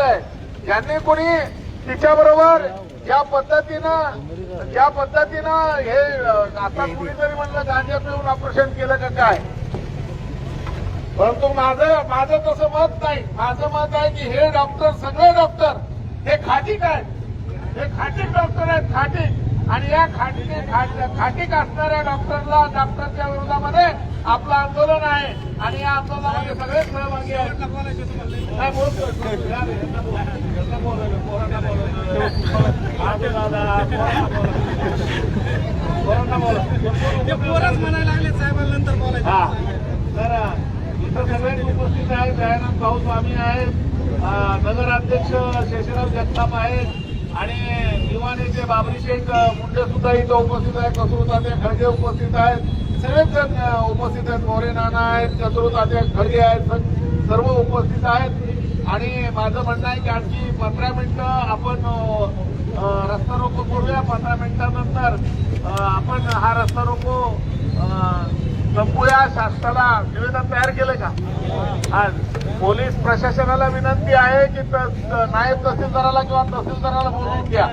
केलंय. ज्यांनी कोणी तिच्याबरोबर ज्या पद्धतीनं हे आता कुणीतरी म्हणलं गांजा पिऊन ऑपरेशन केलं का काय, परंतु माझं तसं मत नाही. माझं मत आहे की हे डॉक्टर, सगळे डॉक्टर हे खाटीक आहेत, हे खाटीक डॉक्टर आहेत, खाटीक. आणि या खाटीक असणाऱ्या डॉक्टरच्या विरोधामध्ये आपलं आंदोलन आहे आणि या आंदोलनामध्ये सगळे सहभागी आहेत. म्हणायला लागले साहेबांनंतर बोलायचं. तर इथं सगळे उपस्थित आहेत. दयानंद भाऊ स्वामी आहेत, नगराध्यक्ष शेषराव जगताप आहेत आणि युवा नेते बाबरी शेख मुंडे सुद्धा इथं उपस्थित आहेत. कसुरताते खडगे उपस्थित आहेत, सगळेच जण उपस्थित आहेत. मोरे नाना आहेत, कसुरताते खडगे आहेत, सर्व उपस्थित आहेत. आणि माझं म्हणणं आहे की आणखी 15 मिनिटं आपण रस्ता रोको करूया. 15 मिनिटांनंतर आपण हा रस्ता रोको संपूया. शासनाला निवेदन तयार केलं का? आज पोलीस प्रशासनाला विनंती आहे की नायब तहसीलदाराला किंवा तहसीलदाराला बोलवून घ्या.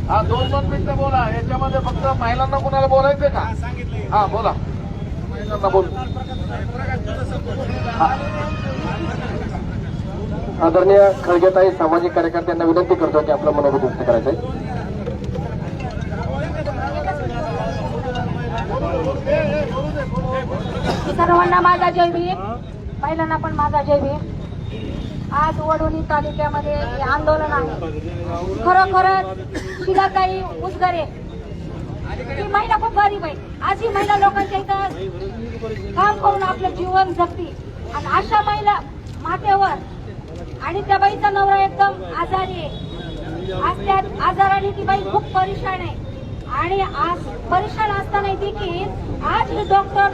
हा 2-2 मिनिटं बोला. याच्यामध्ये फक्त महिलांना कुणाला बोलायचंय का? हा बोला, महिलांना बोल. आदरणीय खळगेताई सामाजिक कार्यकर्त्यांना विनंती करतो की आपलं मनोगत व्यक्त करायचंय. सर्वांना माझा जय भीम, महिलांना पण माझा जय भीम. आज वडोणी तालुक्यामध्ये हे आंदोलन आहे. खरोखरच शिलाताई उसगरे ही महिला खूप गरीब आहे. आज ही महिला लोकांच्या इथं काम करून आपलं जीवन जगती आणि अशा महिला माथ्यावर, आणि त्या बाईचा नवरा एकदम आजारी आहे. आज त्या आजाराने ती बाई खूप परेशान आहे आणि आज परेशान असताना देखील आज हे डॉक्टर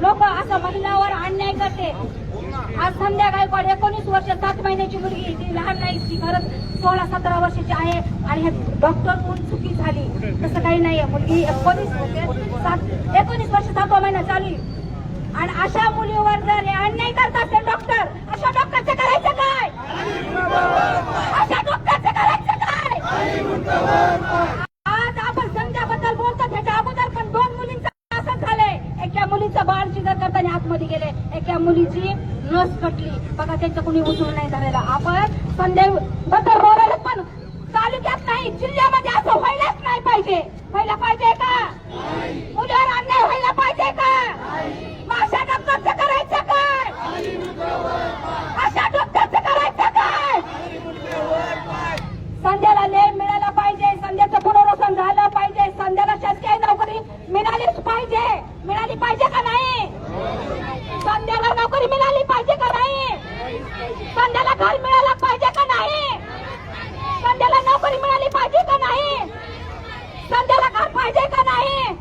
लोक असं महिलावर अन्याय करते. आज संध्या गायकवाड 19 वर्ष 7 महिन्याची मुलगी, ती लहान नाही, ती खरंच 16-17 वर्षाची आहे आणि हे डॉक्टर म्हणून चुकी झाली. तसं काही नाहीये. मुलगी 19 वर्ष 7वा महिना चालू आणि अशा मुलीवर जर हे अन्याय करतात ते डॉक्टर, अशा डॉक्टरचं करायचं काय? अशा डॉक्टरचं करायचं काय? आज आपण संध्याबद्दल बोलतो, त्याच्या अगोदर पण 2 मुलींचं असं झालंय. एका मुलीचं बाळ चिदर करताना आतमध्ये गेले, एका मुलीची नस कटली. बघा, त्यांचं कोणी उचलून नाही झालेलं. आपण संध्याबद्दल बोलायला पण तालुक्यात नाही, जिल्ह्यामध्ये असं व्हायलाच नाही पाहिजे. व्हायला पाहिजे का? मुलीवर अन्याय व्हायला पाहिजे का? अशा डॉक्टरचं करायचं काय? अशा डॉक्टरचं करायचं काय? संध्याला न्याय मिळाला पाहिजे, संध्याचं पुनर्वसन झालं पाहिजे, संध्याला शासकीय नोकरी मिळालीच पाहिजे. मिळाली पाहिजे का नाही? संध्याला नोकरी मिळाली पाहिजे का नाही? संध्याला घर मिळाला पाहिजे का नाही? संध्याला नोकरी मिळाली पाहिजे का नाही? संध्याला घर पाहिजे का नाही?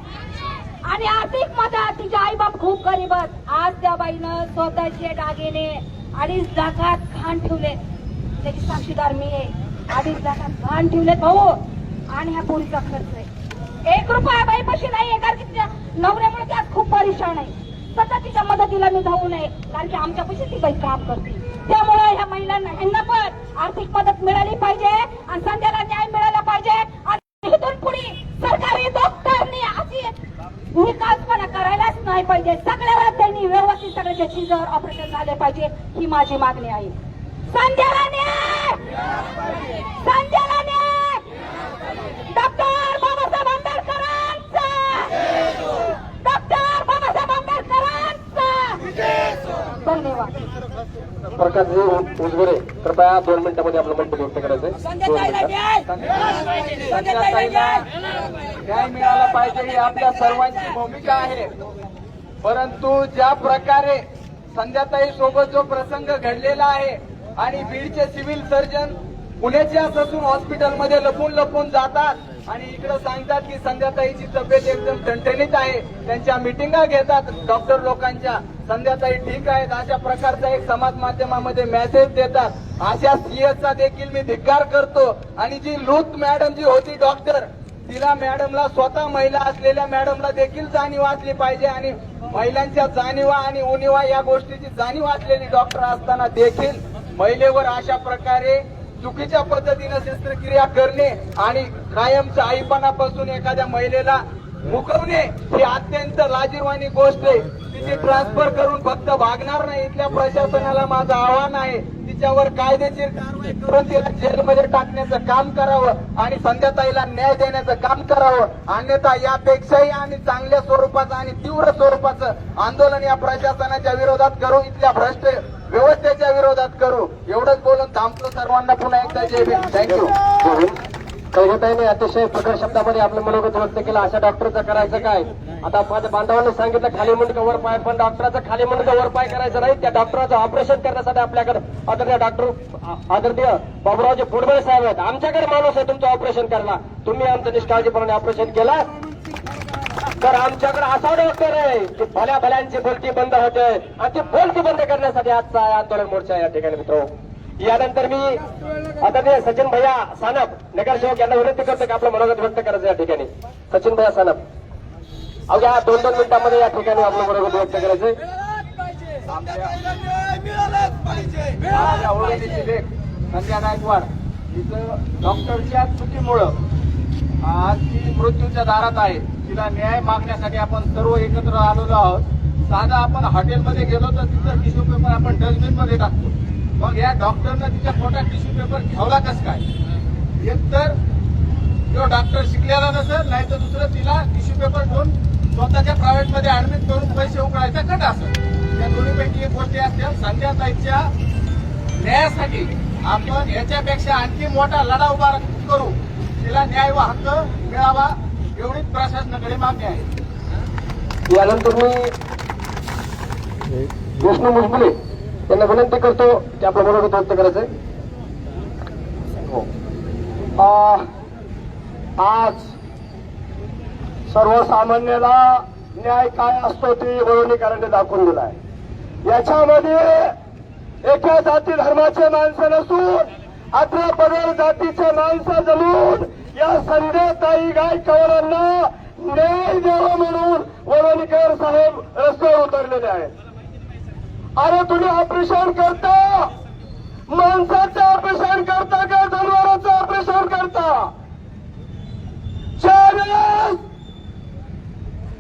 आणि आर्थिक मदत, तिचे आई बाप खूप गरीबत. आज त्या बाईनं स्वतःचे दागिने 2.5 लाखात घाण ठेवले. त्याची साक्षीदार मी आहे. 2.5 लाखात घाण ठेवले भाऊ. आणि ह्या पोरीचा खर्च आहे 1 रुपया बाईपाशी नाहीये, कारण की तिच्या नवऱ्यामुळे ती आज खूप परेशान आहे. सतत तिच्या मदतीला मी धावू नये, कारण की आमच्या पैसे ती बाई काम करते. त्यामुळे ह्या महिलांना, यांना पण आर्थिक मदत मिळाली पाहिजे आणि संध्याला न्याय मिळाला पाहिजे. आणि इथून पुढे सरकारी डॉक्टरनी अशी निकालपणा करायलाच नाही पाहिजे. सगळ्यावर त्यांनी व्यवस्थित सगळ्याच्या सीझर ऑपरेशन झाले पाहिजे, ही माझी मागणी आहे. संध्याला न्याय, संध्याला न्याय. डॉक्टर बाबासाहेब आंबेडकरांचा, डॉक्टर बाबासाहेब आंबेडकरांचा. धन्यवाद. प्रकाशजी उसगरे, कृपया 2 मिनिटांमध्ये आपलं मंतव्य व्यक्त करायचंय. न्याय मिळाला पाहिजे ही आपल्या सर्वांची भूमिका आहे. परंतु ज्या प्रकारे संध्याताई सोबत जो प्रसंग घडलेला आहे आणि बीडचे सिव्हिल सर्जन पुण्याच्या ससून हॉस्पिटलमध्ये लपून जातात आणि इकडे सांगतात की संध्याताईची तब्येत एकदम ठणठणीत आहे. त्यांच्या मिटिंगा घेतात डॉक्टर लोकांच्या, संध्याताई ठीक आहेत, अशा प्रकारचा एक समाज माध्यमामध्ये मेसेज देतात. अशा सीएसचा देखील मी धिक्कार करतो. आणि जी लूथ मॅडम जी होती डॉक्टर, तिला मॅडमला, स्वतः महिला असलेल्या मॅडमला देखील जाणीव असली पाहिजे आणि महिलांच्या जाणीवा आणि उणीवा या गोष्टीची जाणीव असलेली डॉक्टर असताना देखील महिलेवर अशा प्रकारे चुकीच्या पद्धतीनं शस्त्रक्रिया करणे आणि कायमच्या आईपणापासून एखाद्या महिलेला मुकवणे ही अत्यंत लाजिरवाणी गोष्ट आहे. तिची ट्रान्सफर करून फक्त भागणार नाही. इथल्या प्रशासनाला माझं आव्हान आहे, तिच्यावर कायदेशीर कारवाई करून तिला जेलमध्ये टाकण्याचं काम करावं आणि संध्याताईला न्याय देण्याचं काम करावं. अन्यथा यापेक्षाही आम्ही चांगल्या स्वरूपाचं आणि तीव्र स्वरूपाचं आंदोलन या प्रशासनाच्या विरोधात करू, इथल्या भ्रष्ट व्यवस्थेच्या विरोधात करू. एवढंच बोलून थांबतो. सर्वांना पुन्हा एकदा जय भीम. थँक्यू. खळगेताईने अतिशय प्रखर शब्दामध्ये आपलं मनोगत व्यक्त केलं. अशा डॉक्टरचं करायचं काय? आता माझ्या बांधवांनी सांगितलं खाली मुंडकं वर पाय, पण डॉक्टरचं खाली मुंडकं वर पाय करायचं नाही. त्या डॉक्टराचं ऑपरेशन करण्यासाठी आपल्याकडे आदरणीय डॉक्टर आदरणीय बाबुरावजी फुडबळे साहेब आहेत. आमच्याकडे माणूस आहे तुमचं ऑपरेशन करायला. तुम्ही आमचं निष्काळजीपणाने ऑपरेशन केलं तर आमच्याकडे असा डॉक्टर आहे की भल्या भल्यांची बोलती बंद होते आणि ती बोलती बंद करण्यासाठी आजचा आंदोलन मोर्चा या ठिकाणी मित्र. यानंतर मी आदरणीय सचिन भैया सानप नगरसेवक यांना विनंती करतो की आपलं मनोगत व्यक्त करायचं या ठिकाणी. सचिन भैया सानप, अवघ्या 2-2 मिनिटांमध्ये या ठिकाणी आपलं मनोगत व्यक्त करायचंय. संध्या गायकवाड तिचं डॉक्टरच्या चुकीमुळं आज ती मृत्यूच्या दारात आहे. तिला न्याय मागण्यासाठी आपण सर्व एकत्र आलेलो आहोत. साधा आपण हॉटेलमध्ये गेलो तर तिथं टिश्यू पेपर आपण डस्टबिन मध्ये टाकतो. मग या डॉक्टरनं तिच्या पोटात टिश्यू पेपर ठेवला कसं काय? एक तर तो डॉक्टर शिकलेला नसेल, नाही तर दुसरं तिला टिश्यू पेपर ठेवून स्वतःच्या प्रायव्हेट मध्ये ऍडमिट करून पैसे उकळायचा कट असेल. या दोन्हीपैकी एक गोष्टी असतील. संध्याताईच्या न्यायासाठी आपण याच्यापेक्षा आणखी मोठा लढा उभा करू. तिला न्याय व हक्क मिळावा एवढीच प्रशासनाकडे मागणी आहे. यानंतर मी विष्णू मुजबुले यांना विनंती करतो की आपलं मनोगत व्यक्त करायचंय. आज सर्वसामान्याला न्याय काय असतो ते वळवणीकरांनी दाखवून दिलाय. याच्यामध्ये एका जाती धर्माचे माणसं नसून 18 पगड जातीचे माणसं जमून या संध्याताई गायकवाडांना न्याय द्यावा म्हणून वळवणीकर साहेब रस्त्यावर उतरलेले आहेत. अरे तुम्ही ऑपरेशन करता, माणसाचं ऑपरेशन करता का जनावरांचं ऑपरेशन करता? ज्यावेळेस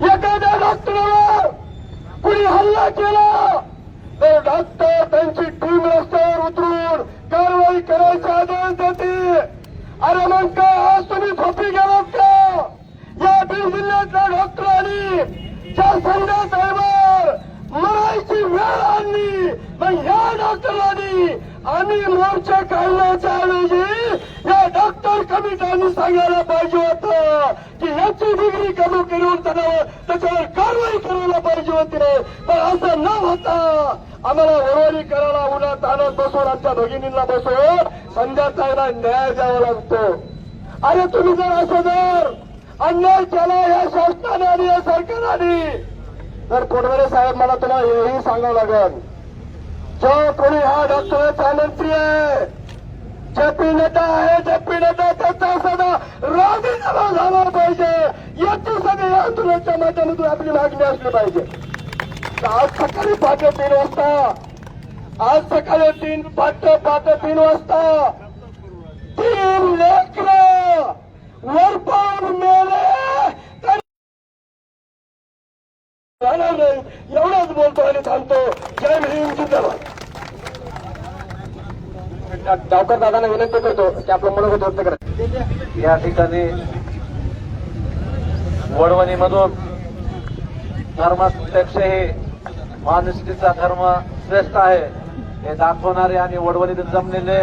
एखाद्या डॉक्टरवर कुणी हल्ला केला तर डॉक्टर त्यांची टीम रस्त्यावर उतरून कारवाई करायचा आदेश देते. अरे मग काय आज तुम्ही झोपी गेलात का? या बीड जिल्ह्यातल्या डॉक्टरांनी ज्या संध्याताईवर मरायची वेळ आणली, मग या डॉक्टरांनी आम्ही मोर्चा काढण्याच्या ऐवजी या डॉक्टर कमिट्यांनी सांगायला पाहिजे होतं की याची डिग्री कमी करून त्याच्यावर कारवाई करायला पाहिजे होती. पण असं न होता आम्हाला वरवणी करायला उन्हात आणत बसून आमच्या भगिनींना बसून संध्याताईला न्याय द्यावा लागतो. अरे तुम्ही जर असं जर अन्याय केला या शासनाने आणि या सरकारने तर फुडबळे साहेब मला तुम्हाला हेही सांगावं लागेल. जो कोणी हा डॉक्टरांचा मंत्री आहे, जे पी नड्डा आहे, जे पी नड्डा त्याचा सदा राजीनामा झाला पाहिजे. याची सगळी या आंदोलनाच्या माध्यमातून आपली मागणी असली पाहिजे. आज सकाळी 3:30 वाजता, आज सकाळी 3 वाजता 3 लेकरं वर पाहून मेले जाणार नाही. एवढंच बोलतो आणि थांबतो. जय भीम, जिंदाबाद. डावकर दादांना विनंती करतो की आपलं मनोगत व्यक्त करा. या ठिकाणी वडवणीमधून धर्मापेक्षाही माणुसकीचा धर्म श्रेष्ठ आहे हे दाखवणारे आणि वडवणीत जमलेले